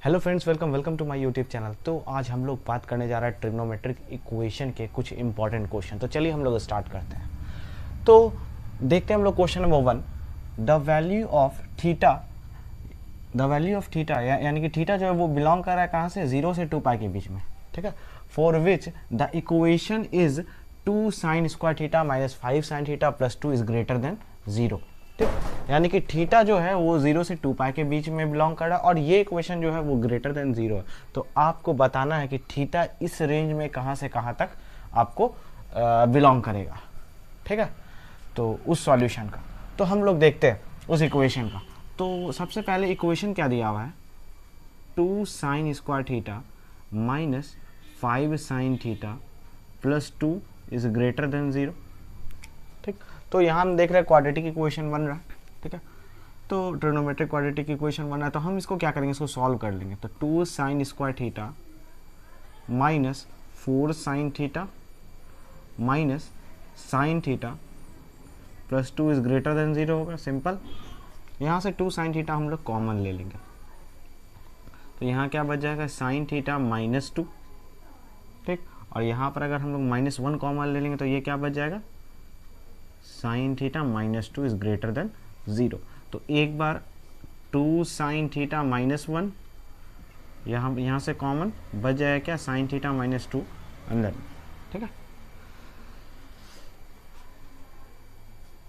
Hello friends, welcome to my YouTube channel. तो आज हम लोग बात करने जा रहे हैं ट्रिग्नोमेट्रिक इक्वेशन के कुछ इंपॉर्टेंट क्वेश्चन। तो चलिए हम लोग स्टार्ट करते हैं। तो देखते हैं हम लोग question number 1। The value of theta यानी कि थीटा जो है वो बिलोंग कर रहा है कहाँ से, 0 से 2 पाई के बीच में। ठीक है। For which the equation is 2 sign square theta minus 5 sine theta plus 2 is greater than 0। ठीक, यानी कि थीटा जो है वो 0 से 2 पाई के बीच में बिलोंग कर रहा है और ये इक्वेशन जो है वो ग्रेटर देन 0 है। तो आपको बताना है कि थीटा इस रेंज में कहाँ से कहाँ तक आपको बिलोंग करेगा। ठीक है। तो उस सॉल्यूशन का तो हम लोग देखते हैं उस इक्वेशन का। तो सबसे पहले इक्वेशन क्या दिया हुआ है, 2 sign square theta minus 5 sine theta plus 2 is greater than 0। ठीक, तो यहाँ हम देख रहे हैं क्वाड्रेटिक इक्वेशन बन रहा है। ठीक है। तो ट्रिग्नोमेट्रिक क्वाड्रेटिक इक्वेशन बन रहा है, तो हम इसको क्या करेंगे, इसको सॉल्व कर लेंगे। तो 2 sign square theta minus 4 sine theta minus sine theta plus 2 is greater than 0 होगा। सिंपल। यहाँ से 2 साइन थीटा हम लोग कॉमन ले लेंगे, तो यहाँ क्या बच जाएगा, साइन थीटा माइनस 2। ठीक, और यहाँ पर अगर हम लोग -1 कॉमन ले लेंगे तो ये क्या बच जाएगा, sine theta minus 2 is greater than 0। तो एक बार 2 साइन थीटा -1 यहाँ से कॉमन बच जाएगा क्या, साइन थीटा -2 अंदर। ठीक है,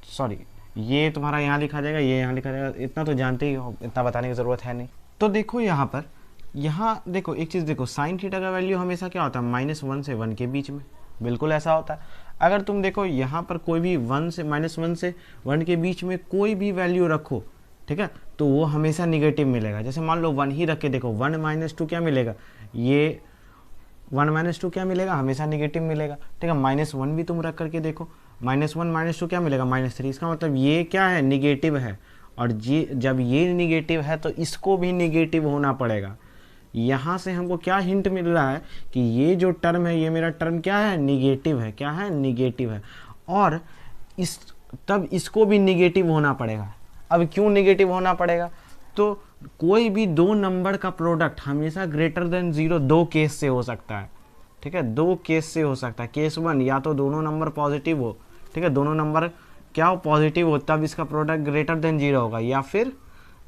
सॉरी ये तुम्हारा यहाँ लिखा जाएगा, ये यहाँ लिखा जाएगा, इतना तो जानते ही हो, इतना बताने की ज़रूरत है नहीं। तो देखो यहाँ पर, यहाँ देखो एक चीज़ देखो, साइन थीटा का वैल्यू हमेशा क्या होता है, -1 से 1 के बीच में, बिल्कुल ऐसा होता है। अगर तुम देखो यहाँ पर कोई भी -1 से 1 के बीच में कोई भी वैल्यू रखो, ठीक है, तो वो हमेशा निगेटिव मिलेगा। जैसे मान लो 1 ही रख के देखो, 1 - 2 क्या मिलेगा, ये 1 - 2 क्या मिलेगा, हमेशा निगेटिव मिलेगा। ठीक है, -1 भी तुम रख करके देखो, -1 - 2 क्या मिलेगा, -3। इसका मतलब ये क्या है, निगेटिव है। और जब ये निगेटिव है तो इसको भी निगेटिव होना पड़ेगा। यहाँ से हमको क्या हिंट मिल रहा है कि ये जो टर्म है, ये मेरा टर्म क्या है, निगेटिव है। क्या है, निगेटिव है। और तब इसको भी निगेटिव होना पड़ेगा। अब क्यों निगेटिव होना पड़ेगा, तो कोई भी दो नंबर का प्रोडक्ट हमेशा ग्रेटर देन 0 दो केस से हो सकता है। ठीक है, दो केस से हो सकता है। केस 1, या तो दोनों नंबर पॉजिटिव हो, ठीक है, दोनों नंबर क्या हो, पॉजिटिव हो, तब इसका प्रोडक्ट ग्रेटर देन 0 होगा। या फिर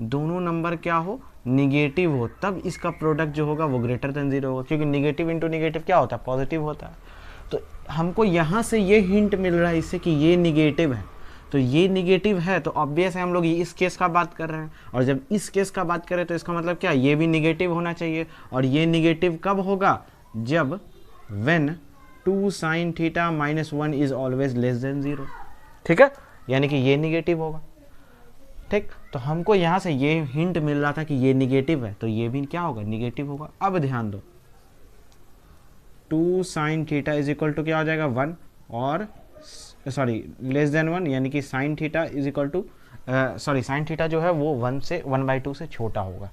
दोनों नंबर क्या हो, निगेटिव हो, तब इसका प्रोडक्ट जो होगा वो ग्रेटर देन 0 होगा। क्योंकि निगेटिव इंटू निगेटिव क्या होता है, पॉजिटिव होता है। तो हमको यहाँ से ये हिंट मिल रहा है इससे कि ये निगेटिव है। तो ये निगेटिव है तो ऑब्वियस है हम लोग इस केस का बात कर रहे हैं, और जब इस केस का बात करें तो इसका मतलब क्या, ये भी निगेटिव होना चाहिए। और ये निगेटिव कब होगा, जब when 2 sin theta -1 is always less than 0। ठीक है, यानी कि ये निगेटिव होगा। ठीक, तो हमको यहाँ से ये हिंट मिल रहा था कि ये निगेटिव है, तो ये भी क्या होगा, निगेटिव होगा। अब ध्यान दो, 2 sin theta is equal to क्या हो जाएगा, 1, और सॉरी लेस देन 1, यानी कि sine theta is equal to sine theta जो है वो 1/2 से छोटा होगा।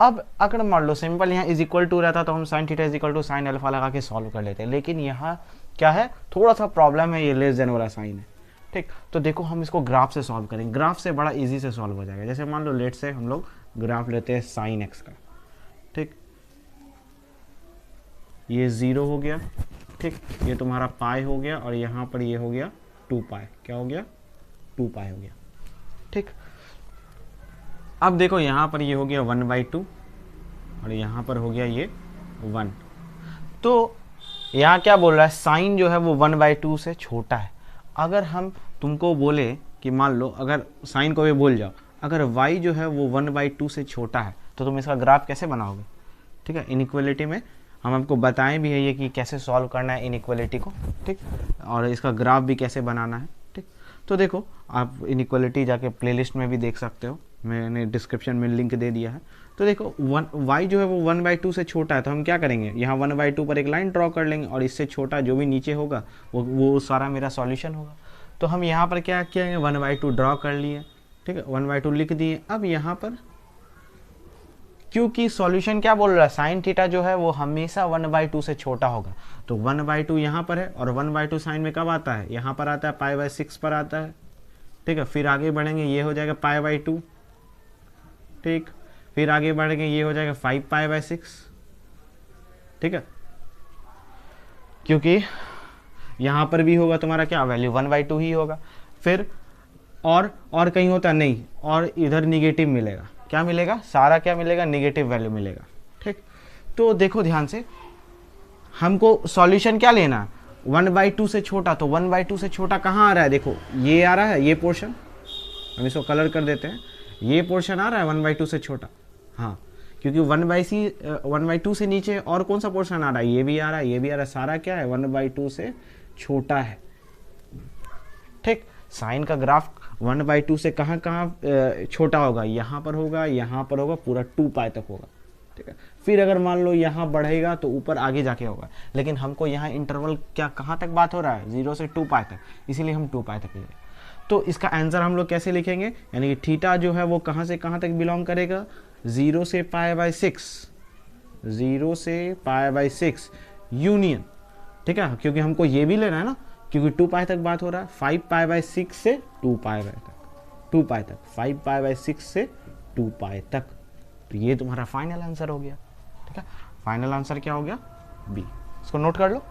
अब अगर मान लो सिंपल यहाँ इज इक्वल टू रहता तो हम sine theta is equal to sine alpha लगा के सॉल्व कर लेते हैं, लेकिन यहाँ क्या है, थोड़ा सा प्रॉब्लम है, ये लेस देन वाला साइन है। ठीक, तो देखो हम इसको ग्राफ से सॉल्व करेंगे। ग्राफ से बड़ा इजी से सॉल्व हो जाएगा। जैसे मान लो लेट से हम लोग ग्राफ लेते हैं साइन एक्स का। ठीक, ये 0 हो गया, ठीक, ये तुम्हारा पाई हो गया, और यहाँ पर ये हो गया 2 पाई। क्या हो गया, 2 पाई हो गया। ठीक, अब देखो यहाँ पर ये हो गया 1/2, और यहाँ पर हो गया ये 1। तो यहाँ क्या बोल रहा है, साइन जो है वो 1/2 से छोटा है। अगर हम तुमको बोले कि मान लो, अगर साइन को भी भूल जाओ, अगर y जो है वो 1/2 से छोटा है तो तुम इसका ग्राफ कैसे बनाओगे। ठीक है, इनइक्वालिटी में हम आपको बताएं भी है ये कि कैसे सॉल्व करना है इनइक्वालिटी को। ठीक, और इसका ग्राफ भी कैसे बनाना है। ठीक, तो देखो आप इनइक्वालिटी जाके प्लेलिस्ट में भी देख सकते हो, मैंने डिस्क्रिप्शन में लिंक दे दिया है। तो देखो y जो है वो 1/2 से छोटा है, तो हम क्या करेंगे, यहाँ 1/2 पर एक लाइन ड्रॉ कर लेंगे, और इससे छोटा जो भी नीचे होगा वो सारा मेरा सॉल्यूशन होगा। तो हम यहाँ पर क्या किएंगे, 1/2 ड्रॉ कर लिए। ठीक है, 1/2 लिख दिए। अब यहाँ पर क्योंकि सॉल्यूशन क्या बोल रहा है, साइन थीटा जो है वो हमेशा 1/2 से छोटा होगा, तो 1/2 यहाँ पर है, और 1/2 साइन में कब आता है, यहाँ पर आता है, π/6 पर आता है। ठीक है, फिर आगे बढ़ेंगे, ये हो जाएगा π/2। ठीक, फिर आगे बढ़ के ये हो जाएगा 5π/6, ठीक है, क्योंकि यहाँ पर भी होगा तुम्हारा क्या वैल्यू 1/2 ही होगा। फिर और कहीं होता नहीं, और इधर निगेटिव मिलेगा, क्या मिलेगा, सारा क्या मिलेगा, निगेटिव वैल्यू मिलेगा, ठीक। तो देखो ध्यान से, हमको सॉल्यूशन क्या लेना है, 1/2 से छोटा, तो 1/2 से छोटा कहाँ आ रहा है, देखो ये आ रहा है, ये पोर्शन, हम इसको कलर कर देते हैं, ये पोर्शन आ रहा है 1/2 से छोटा, हाँ, क्योंकि 1/2 से नीचे और कौन सा पोर्शन आ रहा है, ये भी आ रहा है, ये भी आ रहा है, सारा क्या है 1/2 से छोटा है, ठीक। साइन का ग्राफ 1/2 से कहाँ कहाँ छोटा होगा, यहाँ पर होगा, यहाँ पर होगा, पूरा 2π तक होगा, ठीक है। फिर अगर मान लो यहाँ बढ़ेगा तो ऊपर आगे जाके होगा, लेकिन हमको यहाँ इंटरवल क्या कहाँ तक बात हो रहा है, 0 से 2π तक, इसीलिए हम 2π तक लेंगे। तो इसका आंसर हम लोग कैसे लिखेंगे, यानी कि थीटा जो है वो कहाँ से कहाँ तक बिलोंग करेगा, 0 से π/6, 0 से π/6 यूनियन, ठीक है, क्योंकि हमको ये भी लेना है ना, क्योंकि 2π तक बात हो रहा है, 5π/6 से 2π तक, 2π तक, 5π/6 से 2π तक। तो ये तुम्हारा फाइनल आंसर हो गया, ठीक है। फाइनल आंसर क्या हो गया, बी। इसको नोट कर लो।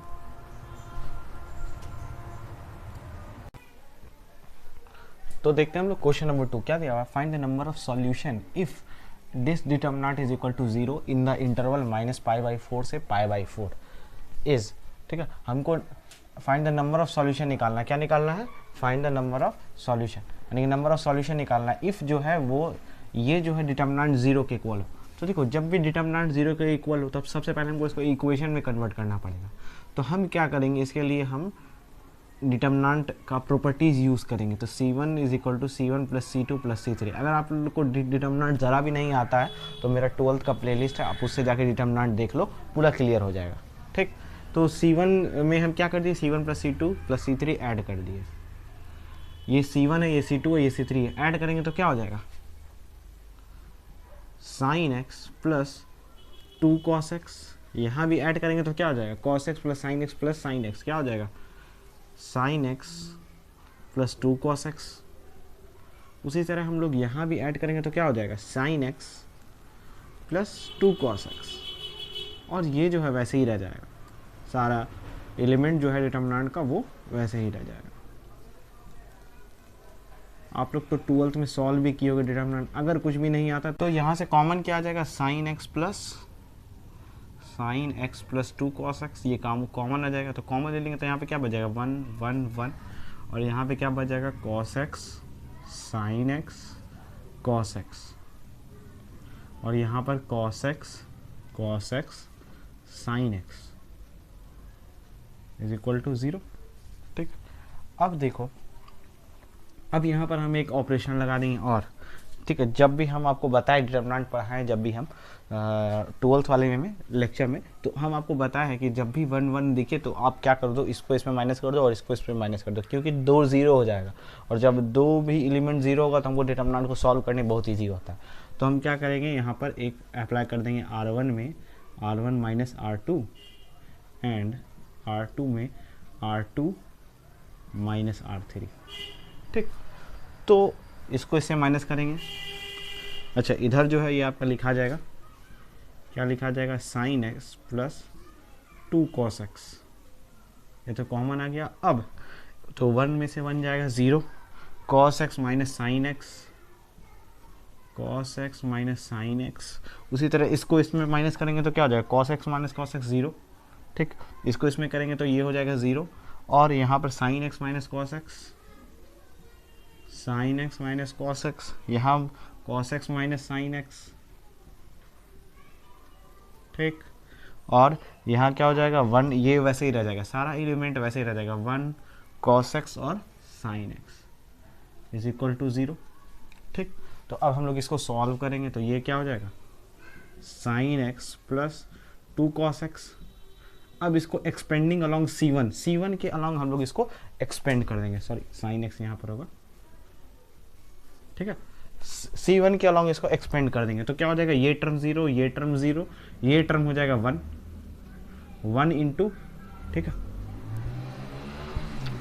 तो देखते हैं हम लोग क्वेश्चन नंबर 2 क्या दिया हुआ है, find the number of solution if this determinant is equal to 0 in the interval -π/4 से π/4 इज, ठीक है। हमको find the number of solution निकालना है, क्या निकालना है, find the number of solution, यानी कि नंबर ऑफ सॉल्यूशन निकालना है इफ जो है वो ये जो है डिटर्मिनेंट 0 के इक्वल हो। तो देखो जब भी डिटर्मिनेंट 0 के इक्वल हो तब सबसे पहले हमको इसको इक्वेशन में कन्वर्ट करना पड़ेगा। तो हम क्या करेंगे, इसके लिए हम डिटर्मिनेंट का प्रॉपर्टीज यूज़ करेंगे। तो C1 = C1 + C2 + C3। अगर आप लोग को डिटर्मिनेंट ज़रा भी नहीं आता है तो मेरा 12th का प्लेलिस्ट है, आप उससे जाके डिटर्मिनेंट देख लो, पूरा क्लियर हो जाएगा, ठीक। तो C1 में हम क्या कर दिए, C1 + C2 + C3 ऐड कर दिए। ये C1 है, ये C2 है, ये C3 है, ऐड करेंगे तो क्या हो जाएगा, sin x + 2 cos x। यहाँ भी ऐड करेंगे तो क्या हो जाएगा, cos x + sin x + sin x, क्या हो जाएगा, sin x + 2 cos x। उसी तरह हम लोग यहाँ भी ऐड करेंगे तो क्या हो जाएगा, sin x + 2 cos x। और ये जो है वैसे ही रह जाएगा, सारा एलिमेंट जो है डिटर्मिनेंट का वो वैसे ही रह जाएगा। आप लोग तो 12th में सॉल्व भी किए होगे डिटर्मिनेंट। अगर कुछ भी नहीं आता तो यहाँ से कॉमन क्या आ जाएगा, sin x + 2 cos x, ये काम कॉमन आ जाएगा। तो कॉमन ले लेंगे तो यहाँ पे क्या बच जाएगा, 1 1 1, और यहाँ पे क्या बच जाएगा, cos x sin x cos x, और यहाँ पर cos x sin x = 0, ठीक। अब देखो, अब यहाँ पर हम एक ऑपरेशन लगा देंगे और, ठीक है, जब भी हम आपको बताएं डिटर्मिनेंट पढ़ाएं, जब भी हम 12th वाले में लेक्चर में, तो हम आपको बताया है कि जब भी 1 1 दिखे तो आप क्या कर दो, इसको इसमें माइनस कर दो और इसको इसमें माइनस कर दो, क्योंकि 2 0 हो जाएगा। और जब 2 भी एलिमेंट 0 होगा तो हमको डिटर्मिनेंट को सॉल्व करने बहुत ईजी होता है। तो हम क्या करेंगे, यहाँ पर एक अप्लाई कर देंगे R1 में R1 - R2 एंड R2 में R2 - R3, ठीक। तो इसको इससे माइनस करेंगे। अच्छा, इधर जो है ये आपका लिखा जाएगा, क्या लिखा जाएगा, sin x + 2 cos x। ये तो कॉमन आ गया। अब तो 1 में से 1 जाएगा 0, cos x - sin x, cos x - sin x। उसी तरह इसको इसमें माइनस करेंगे तो क्या हो जाएगा, cos x - cos x 0, ठीक। इसको इसमें करेंगे तो ये हो जाएगा 0, और यहाँ पर sin x - cos x, sin x - cos x, यहाँ cos x - sin x, ठीक। और यहाँ क्या हो जाएगा, 1, ये वैसे ही रह जाएगा, सारा एलिमेंट वैसे ही रह जाएगा, 1 cos x और sin x = 0, ठीक। तो अब हम लोग इसको सॉल्व करेंगे तो ये क्या हो जाएगा, sin x + 2 cos x। अब इसको एक्सपेंडिंग अलॉन्ग C1 के अलॉन्ग हम लोग इसको एक्सपेंड कर देंगे, सॉरी sin x यहाँ पर होगा, ठीक है। C1 के अलॉन्ग इसको एक्सपेंड कर देंगे तो क्या हो जाएगा, ये टर्म 0, ये टर्म 0, ये टर्म हो जाएगा 1 इंटू, ठीक है,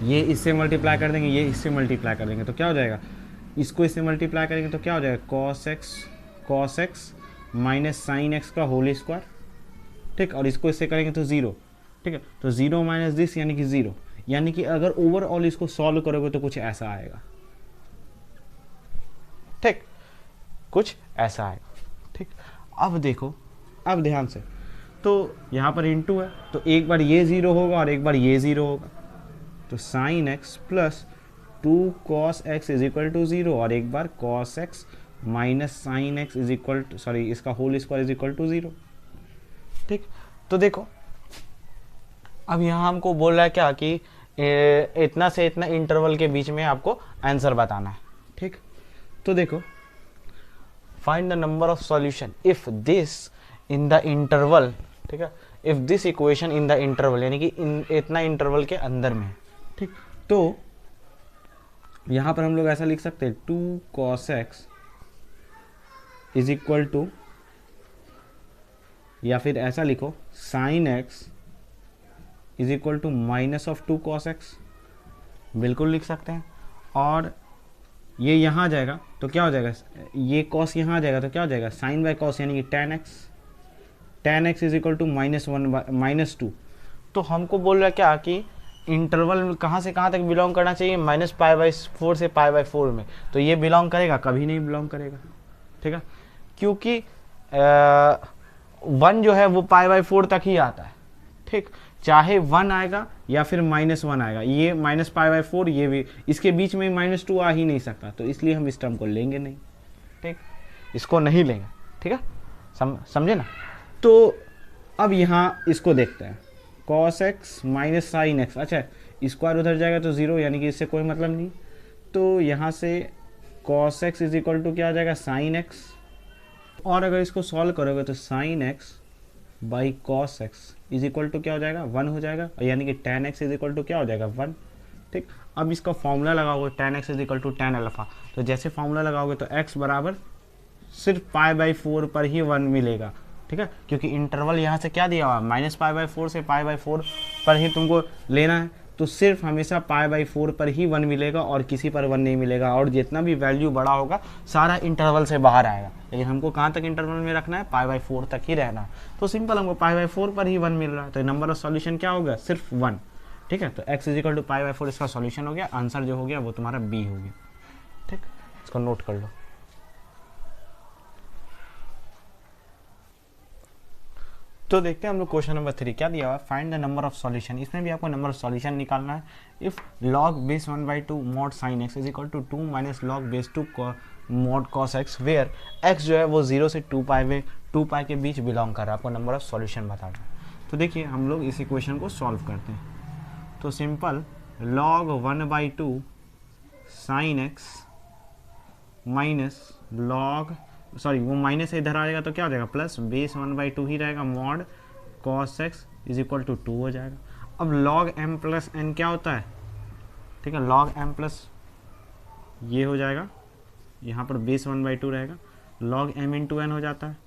ये इससे मल्टीप्लाई कर देंगे, ये इससे मल्टीप्लाई कर देंगे तो क्या हो जाएगा, इसको इससे मल्टीप्लाई करेंगे तो क्या हो जाएगा, cos x minus sine x का होल स्क्वायर, ठीक, और इसको इससे करेंगे तो 0, ठीक है, तो 0 माइनस दिस यानी कि 0, यानी कि अगर ओवरऑल इसको सॉल्व करोगे तो कुछ ऐसा आएगा, ठीक, कुछ ऐसा आएगा, ठीक। अब देखो, अब ध्यान से, तो यहाँ पर इंटू है तो एक बार ये 0 होगा और एक बार ये 0 होगा, तो sine x plus 2 cos x is equal to 0 और एक बार cos x minus sine x is equal to, sorry, इसका whole square is equal to 0, ठीक। तो देखो अब यहाँ हमको बोल रहा है क्या कि इतना से इतना इंटरवल के बीच में आपको आंसर बताना है, ठीक। तो देखो, find the number of solution if this in the interval, ठीक है, if this equation in the interval, यानी कि इतना इंटरवल के अंदर में है, ठीक। तो यहाँ पर हम लोग ऐसा लिख सकते हैं 2 cos x is equal to, या फिर ऐसा लिखो sine x is equal to minus of 2 cos x, बिल्कुल लिख सकते हैं। और ये यहाँ जाएगा तो क्या हो जाएगा, ये cos यहाँ आ जाएगा तो क्या हो जाएगा, साइन बाय cos यानी कि tan x is equal to -2। तो हमको बोल रहा है क्या कि इंटरवल कहाँ से कहाँ तक बिलोंग करना चाहिए, -π/4 से π/4 में, तो ये बिलोंग करेगा, कभी नहीं बिलोंग करेगा, ठीक है, क्योंकि 1 जो है वो π/4 तक ही आता है, ठीक, चाहे 1 आएगा या फिर -1 आएगा, ये -π/4, ये भी, इसके बीच में -2 आ ही नहीं सकता, तो इसलिए हम इस टर्म को लेंगे नहीं, ठीक, इसको नहीं लेंगे, ठीक है, समझे ना। तो अब यहाँ इसको देखते हैं, cos x minus sine x, अच्छा स्क्वायर उधर जाएगा तो 0, यानी कि इससे कोई मतलब नहीं, तो यहाँ से cos x is equal to क्या आ जाएगा, साइन एक्स, और अगर इसको सॉल्व करोगे तो sine x by cos x is equal to क्या हो जाएगा, 1 हो जाएगा, यानी कि tan x is equal to क्या हो जाएगा, 1, ठीक। अब इसका फॉर्मूला लगाओगे tan x is equal to tan alpha, तो जैसे फॉर्मूला लगाओगे तो x बराबर सिर्फ π/4 पर ही 1 मिलेगा, ठीक है, क्योंकि इंटरवल यहाँ से क्या दिया हुआ, -π/4 से π/4 पर ही तुमको लेना है, तो सिर्फ हमेशा π/4 पर ही 1 मिलेगा और किसी पर 1 नहीं मिलेगा, और जितना भी वैल्यू बड़ा होगा सारा इंटरवल से बाहर आएगा, लेकिन हमको कहाँ तक इंटरवल में रखना है, π/4 तक ही रहना है, तो सिंपल हमको π/4 पर ही 1 मिल रहा है, तो नंबर ऑफ सॉल्यूशन क्या होगा, सिर्फ 1, ठीक है। तो x इज इक्वल टू π/4 इसका सॉल्यूशन हो गया, आंसर जो हो गया वो तुम्हारा बी हो गया, ठीक, इसको नोट कर लो। तो देखते हैं हम लोग क्वेश्चन नंबर 3 क्या दिया हुआ है, find the number of solution, इसमें भी आपको नंबर ऑफ सॉल्यूशन निकालना है। If log base 1/2 mod sin x is equal to 2 minus log base 2 mod cos x, where x जो है वो 0 से 2π के बीच बिलोंग कर रहा है, आपको नंबर ऑफ सॉल्यूशन बताना है। तो देखिए हम लोग इस इक्वेशन को सॉल्व करते हैं, तो simple log 1/2 sin x minus log, sorry वो माइनस इधर आ जाएगा तो क्या हो जाएगा, प्लस बेस 1/2 ही रहेगा, mod cos x is equal to 2 हो जाएगा। अब log m प्लस n क्या होता है, ठीक है, log m प्लस ये हो जाएगा, यहाँ पर बेस 1/2 रहेगा, log m इंटू n हो जाता है,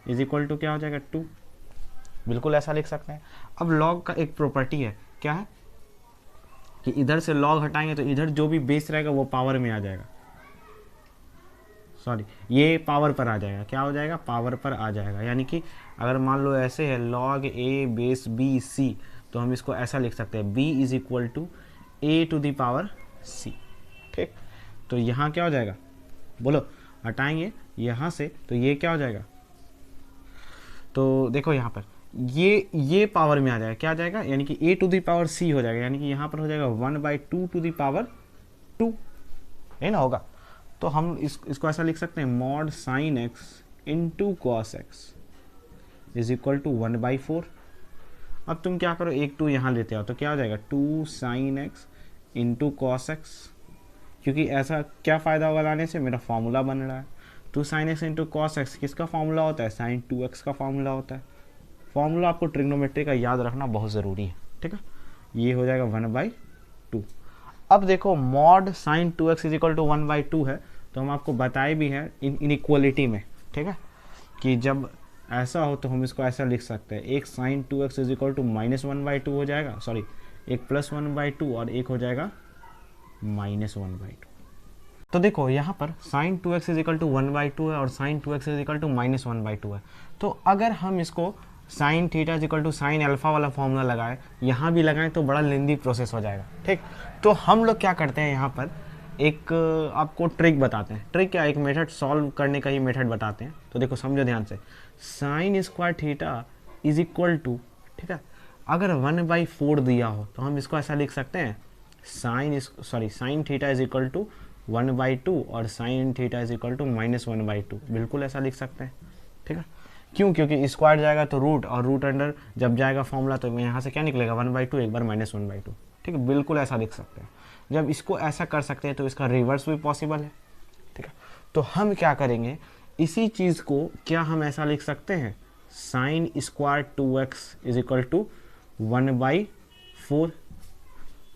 इज इक्वल टू क्या हो जाएगा, 2, बिल्कुल ऐसा लिख सकते हैं। अब log का एक प्रॉपर्टी है, क्या है कि इधर से log हटाएंगे तो इधर जो भी बेस रहेगा वो पावर में आ जाएगा, सॉरी ये पावर पर आ जाएगा, क्या हो जाएगा, पावर पर आ जाएगा, यानी कि अगर मान लो ऐसे है log a base b c, तो हम इसको ऐसा लिख सकते हैं b is equal to a to the power c, ठीक। तो यहाँ क्या हो जाएगा, बोलो, हटाएंगे यहाँ से तो ये क्या हो जाएगा, तो देखो यहाँ पर ये पावर में आ जाएगा, क्या आ जाएगा, यानी कि a to the power c हो जाएगा, यानी कि यहाँ पर हो जाएगा 1/2 टू द पावर 2, है ना, होगा। तो हम इसको ऐसा लिख सकते हैं, mod sine x into cos x is equal to 1/4। अब तुम क्या करो, एक 2 यहाँ लेते हो तो क्या हो जाएगा, 2 sign x into cos x, क्योंकि ऐसा क्या फ़ायदा होगा लाने से, मेरा फॉर्मूला बन रहा है, 2 sign x into cos x किसका फॉर्मूला होता है, साइन 2x का फॉर्मूला होता है। फॉर्मूला आपको ट्रिग्नोमेट्री का याद रखना बहुत ज़रूरी है, ठीक है, ये हो जाएगा 1/2। अब देखो mod sine 2x is equal to 1/2 है, तो हम आपको बताए भी हैं इनइक्वलिटी में, ठीक है, कि जब ऐसा हो तो हम इसको ऐसा लिख सकते हैं, एक sign 2x is equal to -1/2 हो जाएगा, सॉरी एक +1/2 और एक हो जाएगा -1/2, तो देखो यहाँ पर sign 2x is equal to 1/2 है और sign 2x is equal to -1/2 है। तो अगर हम इसको sine theta is equal to sine alpha वाला फॉर्मूला लगाएं, यहाँ भी लगाएं तो बड़ा लेंदी प्रोसेस हो जाएगा। ठीक, तो हम लोग क्या करते हैं, यहाँ पर एक आपको ट्रिक बताते हैं। ट्रिक क्या, एक मेथड सॉल्व करने का ही मेथड बताते हैं। तो देखो समझो ध्यान से, sine square theta is equal to, ठीक है, अगर 1/4 दिया हो तो हम इसको ऐसा लिख सकते हैं, sine theta is equal to 1/2 और sine theta is equal to -1/2, बिल्कुल ऐसा लिख सकते हैं। ठीक है, क्यों, क्योंकि स्क्वायर जाएगा तो रूट, और रूट अंडर जब जाएगा फॉर्मूला तो यहाँ से क्या निकलेगा 1/2, एक बार -1/2। ठीक है, बिल्कुल ऐसा लिख सकते हैं। जब इसको ऐसा कर सकते हैं तो इसका रिवर्स भी पॉसिबल है। ठीक है, तो हम क्या करेंगे, इसी चीज़ को क्या हम ऐसा लिख सकते हैं, sine square 2x is equal to 1/4,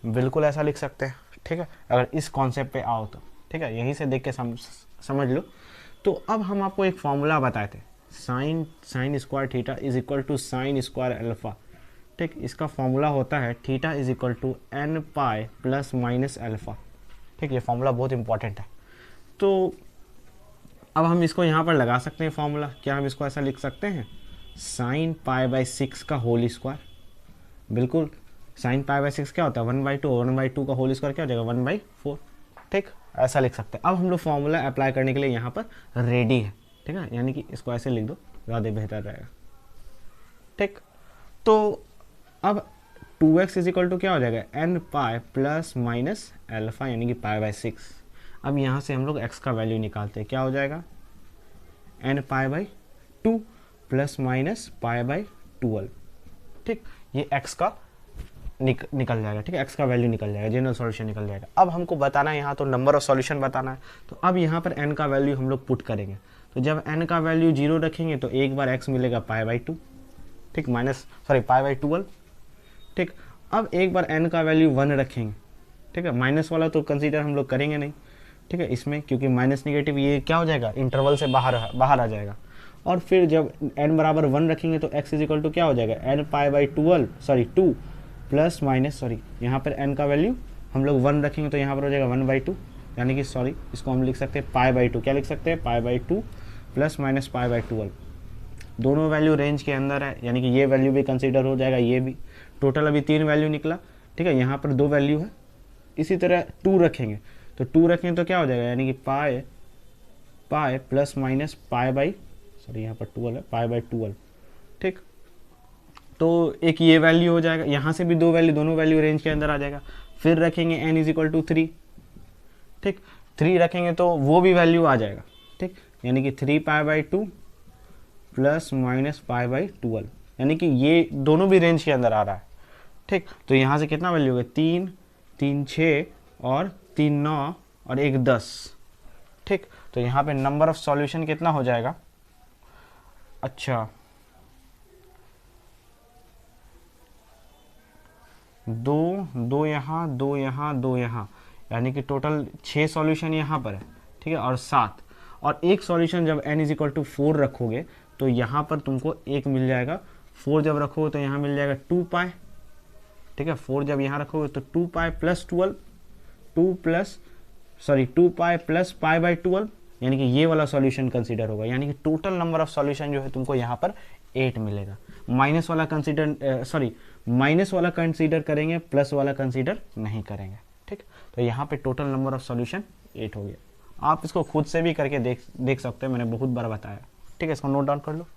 बिल्कुल ऐसा लिख सकते हैं। ठीक है, अगर इस कॉन्सेप्ट पे आओ तो। ठीक है, यहीं से देख के समझ लो। तो अब हम आपको एक फॉर्मूला बताए थे, sine square theta is equal to sine square alpha. ठीक, इसका फॉर्मूला होता है theta is equal to n pi plus minus alpha. ठीक, ये फॉर्मूला बहुत इंपॉर्टेंट है। तो अब हम इसको यहाँ पर लगा सकते हैं फॉर्मूला। क्या हम इसको ऐसा लिख सकते हैं, साइन π/6 का होल स्क्वायर, बिल्कुल साइन π/6 क्या होता है 1/2, 1/2 का होल स्क्वायर क्या हो जाएगा 1/4। ठीक, ऐसा लिख सकते हैं। अब हम लोग फॉर्मूला अप्लाई करने के लिए यहाँ पर रेडी है। ठीक है, यानी कि इसको ऐसे लिख दो, ज़्यादा बेहतर रहेगा। ठीक, तो अब 2x इज इक्वल टू क्या हो जाएगा n pi plus minus alpha, यानी कि π/6। अब यहाँ से हम लोग x का वैल्यू निकालते हैं, क्या हो जाएगा n π/2 प्लस माइनस π/12। ठीक, ये x का निकल जाएगा। ठीक है, x का वैल्यू निकल जाएगा, जनरल सॉल्यूशन निकल जाएगा। अब हमको बताना है यहाँ तो नंबर ऑफ सॉल्यूशन बताना है। तो अब यहाँ पर n का वैल्यू हम लोग पुट करेंगे। तो जब n का वैल्यू 0 रखेंगे तो एक बार x मिलेगा π/2, ठीक, π/12। ठीक, अब एक बार n का वैल्यू 1 रखेंगे। ठीक है, माइनस वाला तो कंसीडर हम लोग करेंगे नहीं। ठीक है, इसमें क्योंकि माइनस नेगेटिव ये क्या हो जाएगा, इंटरवल से बाहर आ जाएगा। और फिर जब n बराबर 1 रखेंगे तो x इज इक्वल टू क्या हो जाएगा n π/2 2 प्लस माइनस यहाँ पर n का वैल्यू हम लोग 1 रखेंगे तो यहाँ पर हो जाएगा 1/2, यानी कि इसको हम लिख सकते हैं π/2। क्या लिख सकते हैं, π/2 प्लस माइनस π/12। दोनों वैल्यू रेंज के अंदर है, यानी कि ये वैल्यू भी कंसीडर हो जाएगा, ये भी। टोटल अभी 3 वैल्यू निकला। ठीक है, यहाँ पर 2 वैल्यू है। इसी तरह 2 रखेंगे तो 2 रखेंगे तो क्या हो जाएगा, यानी कि पाई प्लस माइनस यहाँ पर 12 है, π/12। ठीक, तो एक ये वैल्यू हो जाएगा, यहाँ से भी 2 वैल्यू, दोनों वैल्यू रेंज के अंदर आ जाएगा। फिर रखेंगे n इज इक्वल टू 3। ठीक, 3 रखेंगे तो वो भी वैल्यू आ जाएगा। ठीक, यानी कि 3 π/2 प्लस माइनस π/12, यानी कि ये दोनों भी रेंज के अंदर आ रहा है। ठीक, तो यहाँ से कितना वैल्यू होगा, 3 3 6 और 3 9 और 1 10। ठीक, तो यहाँ पे नंबर ऑफ सॉल्यूशन कितना हो जाएगा, अच्छा 2 यहाँ 2 यहाँ 2 यहाँ, यानी कि टोटल 6 सॉल्यूशन यहाँ पर है। ठीक है, और 7 और एक सॉल्यूशन जब n इज इक्वल टू 4 रखोगे तो यहाँ पर तुमको एक मिल जाएगा। 4 जब रखोगे तो यहाँ मिल जाएगा 2 पाई। ठीक है, 4 जब यहाँ रखोगे तो 2 पाई प्लस 12, 2 पाई प्लस π/12, यानी कि ये वाला सॉल्यूशन कंसीडर होगा। यानी कि टोटल नंबर ऑफ सॉल्यूशन जो है तुमको यहाँ पर 8 मिलेगा। माइनस वाला कंसीडर करेंगे, प्लस वाला कंसीडर नहीं करेंगे। ठीक, तो यहाँ पे टोटल नंबर ऑफ सॉल्यूशन 8 हो गया। आप इसको खुद से भी करके देख सकते हो, मैंने बहुत बार बताया। ठीक है, इसको नोट डाउन कर लो।